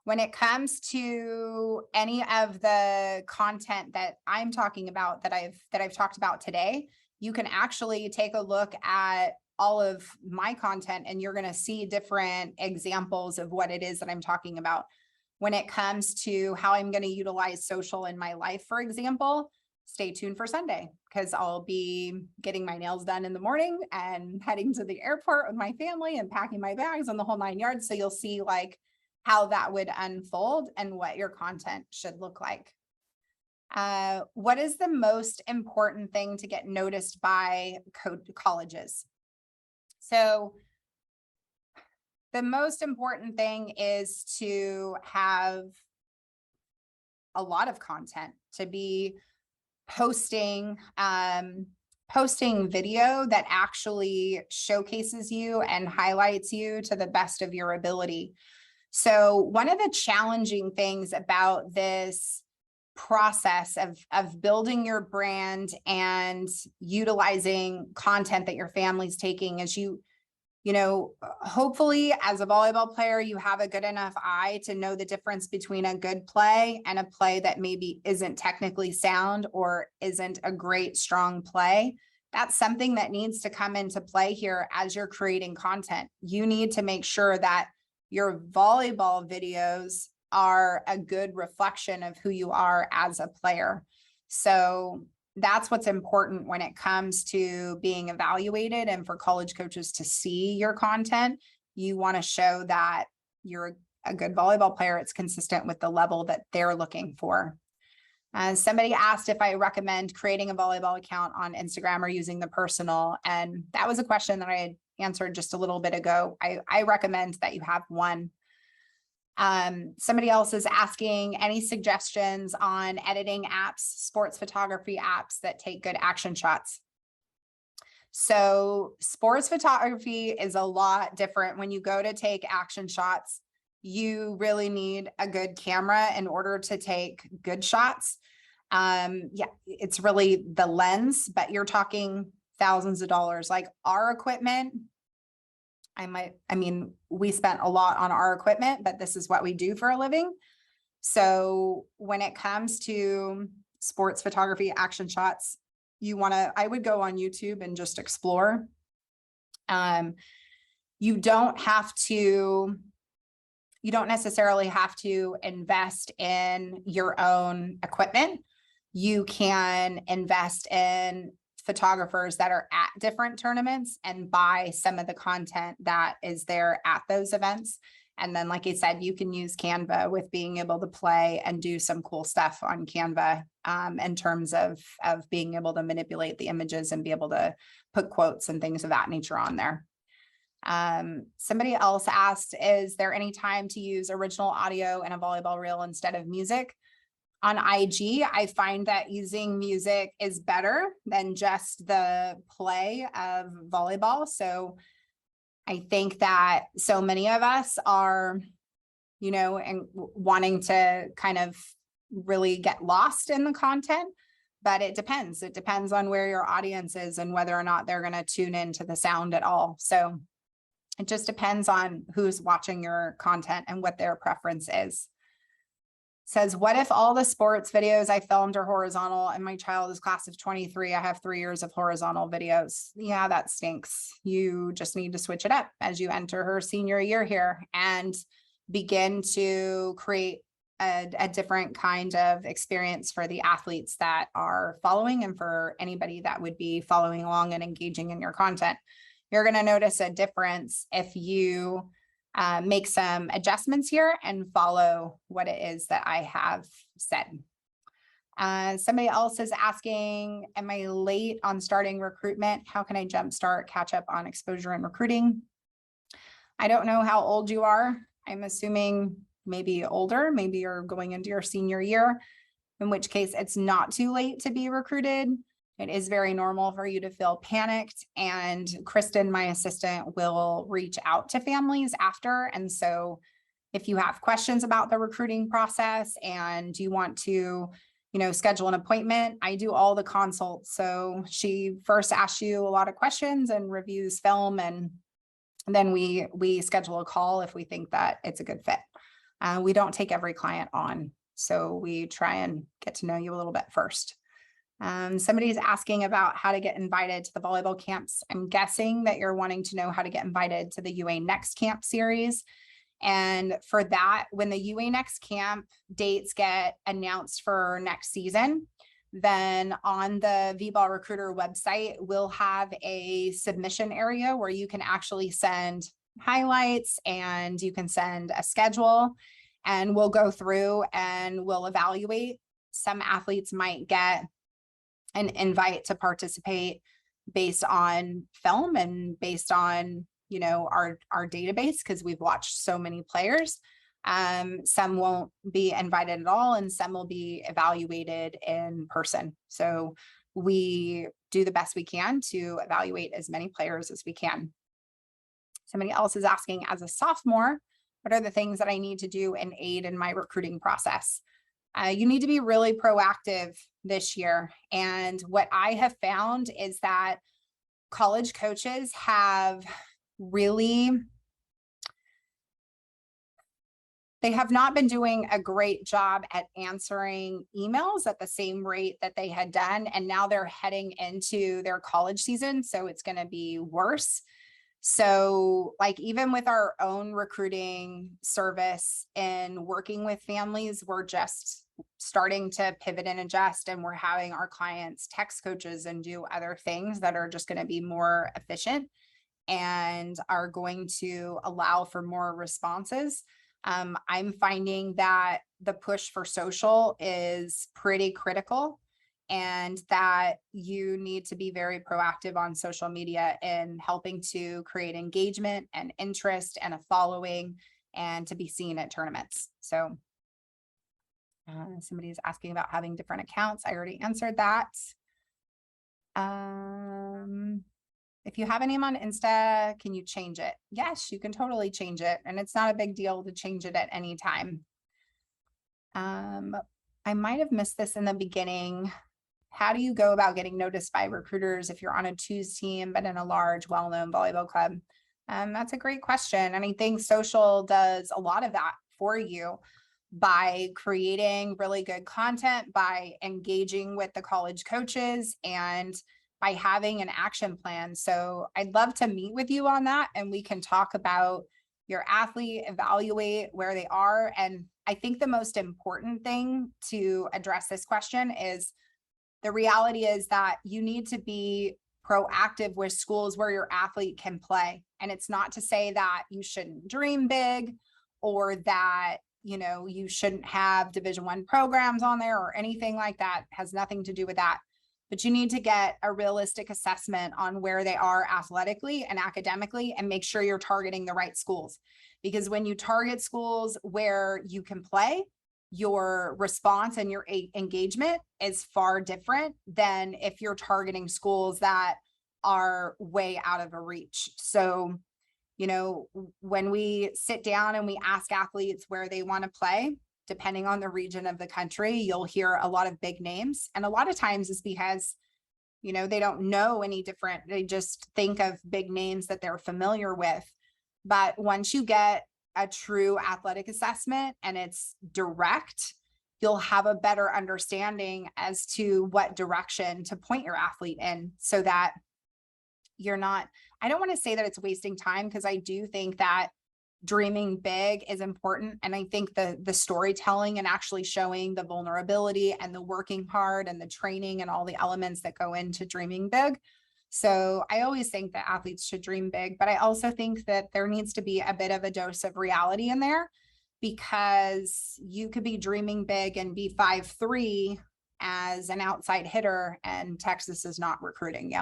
When it comes to any of the content that I'm talking about, that I've talked about today, you can actually take a look at all of my content and you're going to see different examples of what it is that I'm talking about. When it comes to how I'm going to utilize social in my life, for example, stay tuned for Sunday, because I'll be getting my nails done in the morning and heading to the airport with my family and packing my bags and the whole 9 yards. So you'll see like how that would unfold and what your content should look like. What is the most important thing to get noticed by colleges? So the most important thing is to have a lot of content, to be posting video that actually showcases you and highlights you to the best of your ability. So one of the challenging things about this process of building your brand and utilizing content that your family's taking is you know, hopefully as a volleyball player, you have a good enough eye to know the difference between a good play and a play that maybe isn't technically sound or isn't a great, strong play. That's something that needs to come into play here as you're creating content. You need to make sure that your volleyball videos are a good reflection of who you are as a player. So that's what's important when it comes to being evaluated, and for college coaches to see your content. You want to show that you're a good volleyball player. It's consistent with the level that they're looking for. Somebody asked if I recommend creating a volleyball account on Instagram or using the personal. And that was a question that I had answered just a little bit ago. I recommend that you have one. Somebody else is asking any suggestions on editing apps, sports photography apps that take good action shots. So sports photography is a lot different. When you go to take action shots, you really need a good camera in order to take good shots. Yeah, it's really the lens, but you're talking thousands of dollars. Like our equipment, we spent a lot on our equipment, but this is what we do for a living. So when it comes to sports photography action shots, I would go on YouTube and just explore. You don't necessarily have to invest in your own equipment. You can invest in photographers that are at different tournaments and buy some of the content that is there at those events. And then, like I said, you can use Canva with being able to play and do some cool stuff on Canva in terms of being able to manipulate the images and be able to put quotes and things of that nature on there. Somebody else asked, is there any time to use original audio in a volleyball reel instead of music? On IG, I find that using music is better than just the play of volleyball. So I think that so many of us are, and wanting to kind of really get lost in the content, but it depends. It depends on where your audience is and whether or not they're going to tune into the sound at all. So it just depends on who's watching your content and what their preference is. Says, what if all the sports videos I filmed are horizontal and my child is class of 23? I have 3 years of horizontal videos. Yeah, that stinks. You just need to switch it up as you enter her senior year here and begin to create a different kind of experience for the athletes that are following and for anybody that would be following along and engaging in your content. You're going to notice a difference if you make some adjustments here and follow what it is that I have said. Somebody else is asking, am I late on starting recruitment? How can I jumpstart, catch up on exposure and recruiting? I don't know how old you are. I'm assuming maybe older, maybe you're going into your senior year, in which case it's not too late to be recruited. It is very normal for you to feel panicked, and Kristin, my assistant, will reach out to families after. And so if you have questions about the recruiting process and you want to, schedule an appointment, I do all the consults. So she first asks you a lot of questions and reviews film, and then we schedule a call if we think that it's a good fit. We don't take every client on, so we try and get to know you a little bit first. Somebody's asking about how to get invited to the volleyball camps. I'm guessing that you're wanting to know how to get invited to the UA Next Camp series. And for that, when the UA Next Camp dates get announced for next season, then on the Volleyball Recruiter website, we'll have a submission area where you can actually send highlights and you can send a schedule, and we'll go through and we'll evaluate. Some athletes might get an invite to participate based on film and based on, our database, because we've watched so many players. Some won't be invited at all, and some will be evaluated in person. So we do the best we can to evaluate as many players as we can. Somebody else is asking, as a sophomore, what are the things that I need to do and aid in my recruiting process? You need to be really proactive this year. And what I have found is that college coaches have they have not been doing a great job at answering emails at the same rate that they had done. And now they're heading into their college season, so it's going to be worse. So like even with our own recruiting service and working with families, we're just starting to pivot and adjust, and we're having our clients text coaches and do other things that are just going to be more efficient and are going to allow for more responses. I'm finding that the push for social is pretty critical, and that you need to be very proactive on social media in helping to create engagement and interest and a following, and to be seen at tournaments. So somebody is asking about having different accounts. I already answered that. If you have a name on Insta, can you change it? Yes, you can totally change it. And it's not a big deal to change it at any time. I might have missed this in the beginning. How do you go about getting noticed by recruiters if you're on a twos team, but in a large, well-known volleyball club? That's a great question. And I think social does a lot of that for you by creating really good content, by engaging with the college coaches, and by having an action plan. So I'd love to meet with you on that, and we can talk about your athlete, evaluate where they are. And I think the most important thing to address this question is the reality is that you need to be proactive with schools where your athlete can play. And it's not to say that you shouldn't dream big, or that, you shouldn't have Division I programs on there or anything like that. It has nothing to do with that. But you need to get a realistic assessment on where they are athletically and academically, and make sure you're targeting the right schools. Because when you target schools where you can play, your response and your engagement is far different than if you're targeting schools that are way out of a reach. So, when we sit down and we ask athletes where they want to play, depending on the region of the country, you'll hear a lot of big names. And a lot of times it's because, they don't know any different. They just think of big names that they're familiar with. But once you get a true athletic assessment and it's direct, you'll have a better understanding as to what direction to point your athlete in, so that you're not, I don't want to say that it's wasting time, because I do think that dreaming big is important. And I think the storytelling and actually showing the vulnerability and the working hard and the training and all the elements that go into dreaming big. So I always think that athletes should dream big, but I also think that there needs to be a bit of a dose of reality in there, because you could be dreaming big and be 5'3" as an outside hitter, and Texas is not recruiting you.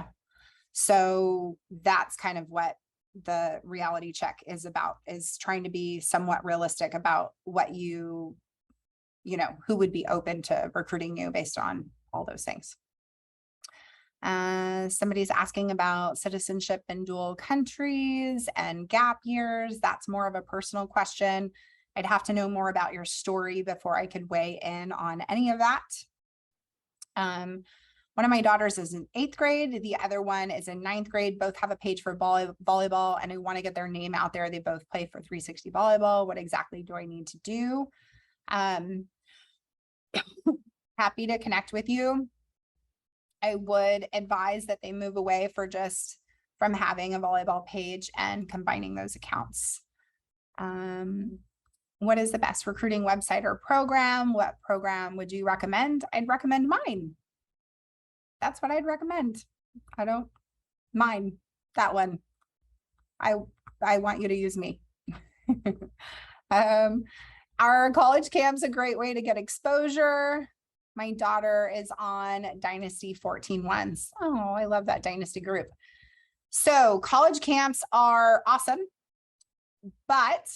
So that's kind of what the reality check is about, is trying to be somewhat realistic about what who would be open to recruiting you based on all those things. Somebody's asking about citizenship in dual countries and gap years. That's more of a personal question. I'd have to know more about your story before I could weigh in on any of that. One of my daughters is in 8th grade. The other one is in 9th grade. Both have a page for volleyball, and I want to get their name out there. They both play for 360 volleyball. What exactly do I need to do? Happy to connect with you. I would advise that they move away from having a volleyball page and combining those accounts. What is the best recruiting website or program? What program would you recommend? I'd recommend mine. That's what I'd recommend. I don't mind that one. I want you to use me. Our college camp's a great way to get exposure. My daughter is on Dynasty 14-1s. Oh, I love that Dynasty group. So college camps are awesome, but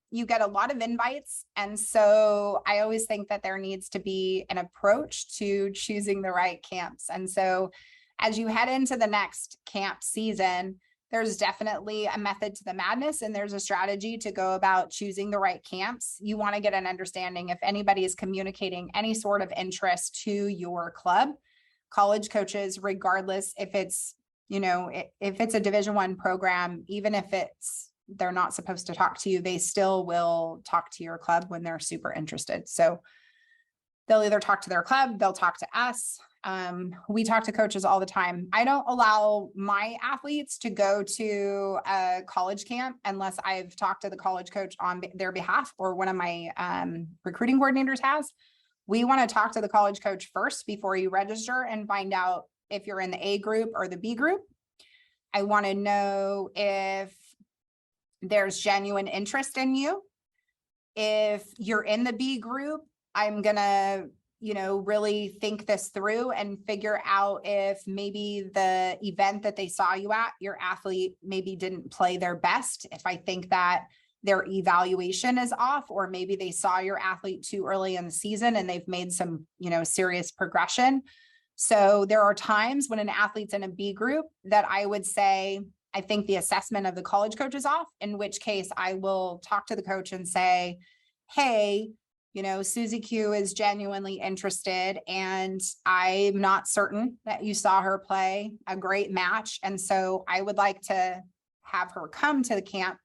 you get a lot of invites. And so I always think that there needs to be an approach to choosing the right camps. And so as you head into the next camp season, there's definitely a method to the madness, and there's a strategy to go about choosing the right camps. You want to get an understanding if anybody is communicating any sort of interest to your club. College coaches, regardless if it's, if it's a Division I program, even if they're not supposed to talk to you, they still will talk to your club when they're super interested. So they'll either talk to their club, they'll talk to us. We talk to coaches all the time. I don't allow my athletes to go to a college camp unless I've talked to the college coach on their behalf, or one of my recruiting coordinators has. We want to talk to the college coach first before you register and find out if you're in the A group or the B group. I want to know if there's genuine interest in you. If you're in the B group, I'm going to, really think this through and figure out if maybe the event that they saw you at, your athlete maybe didn't play their best. If I think that their evaluation is off, or maybe they saw your athlete too early in the season and they've made some, serious progression. So there are times when an athlete's in a B group that I would say, I think the assessment of the college coach is off, in which case I will talk to the coach and say, hey, Susie Q is genuinely interested, and I'm not certain that you saw her play a great match. And so I would like to have her come to the camp,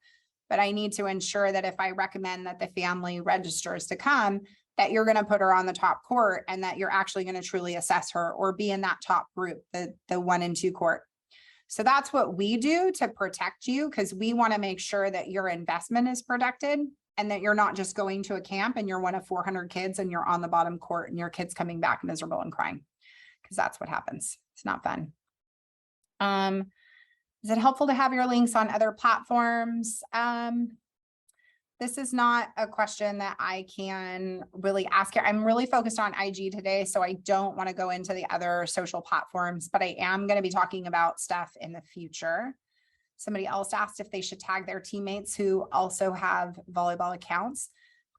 but I need to ensure that if I recommend that the family registers to come, that you're going to put her on the top court, and that you're actually going to truly assess her or be in that top group, the 1 and 2 court. So that's what we do to protect you, because we want to make sure that your investment is protected, and that you're not just going to a camp and you're one of 400 kids and you're on the bottom court and your kid's coming back miserable and crying, because that's what happens. It's not fun. Is it helpful to have your links on other platforms? This is not a question that I can really ask here. I'm really focused on IG today, so I don't want to go into the other social platforms, but I am going to be talking about stuff in the future. Somebody else asked if they should tag their teammates who also have volleyball accounts.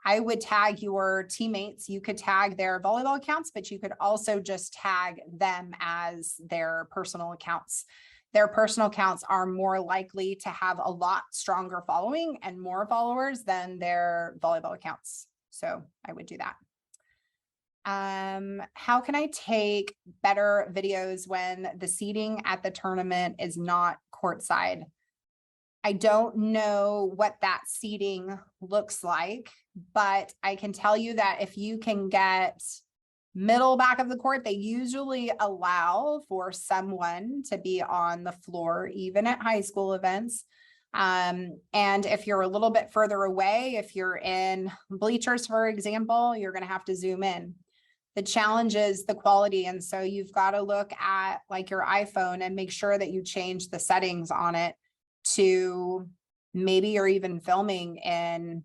I would tag your teammates. You could tag their volleyball accounts, but you could also just tag them as their personal accounts. Their personal accounts are more likely to have a lot stronger following and more followers than their volleyball accounts. So I would do that. How can I take better videos when the seating at the tournament is not courtside? I don't know what that seating looks like, but I can tell you that if you can get middle back of the court, they usually allow for someone to be on the floor, even at high school events. And if you're a little bit further away, if you're in bleachers, for example, you're going to have to zoom in. The challenge is the quality. And so you've got to look at like your iPhone and make sure that you change the settings on it to, maybe you're even filming in,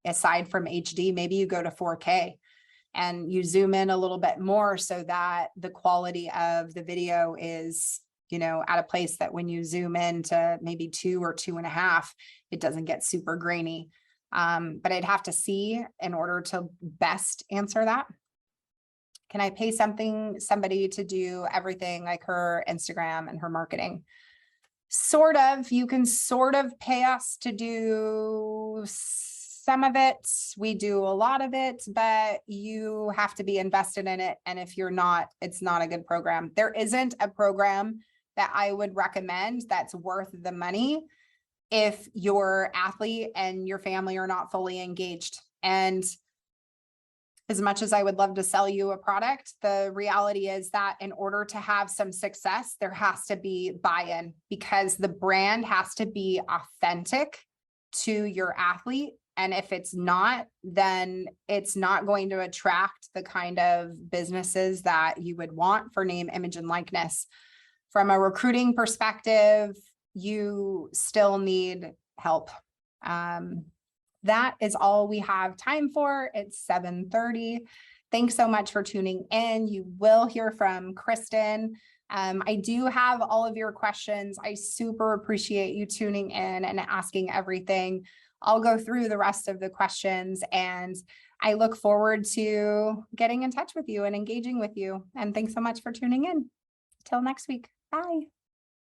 aside from HD, maybe you go to 4K and you zoom in a little bit more so that the quality of the video is, at a place that when you zoom in to maybe 2 or 2.5, it doesn't get super grainy. But I'd have to see in order to best answer that. Can I pay somebody to do everything like her Instagram and her marketing? Sort of, you can sort of pay us to do some of it. We do a lot of it, but you have to be invested in it. And if you're not, it's not a good program. There isn't a program that I would recommend that's worth the money if your athlete and your family are not fully engaged. And as much as I would love to sell you a product, the reality is that in order to have some success, there has to be buy-in, because the brand has to be authentic to your athlete. And if it's not, then it's not going to attract the kind of businesses that you would want for name, image, and likeness. From a recruiting perspective, you still need help. That is all we have time for. It's 7:30. Thanks so much for tuning in. You will hear from Kristin. I do have all of your questions. I super appreciate you tuning in and asking everything. I'll go through the rest of the questions, and I look forward to getting in touch with you and engaging with you. And thanks so much for tuning in. Till next week. Bye.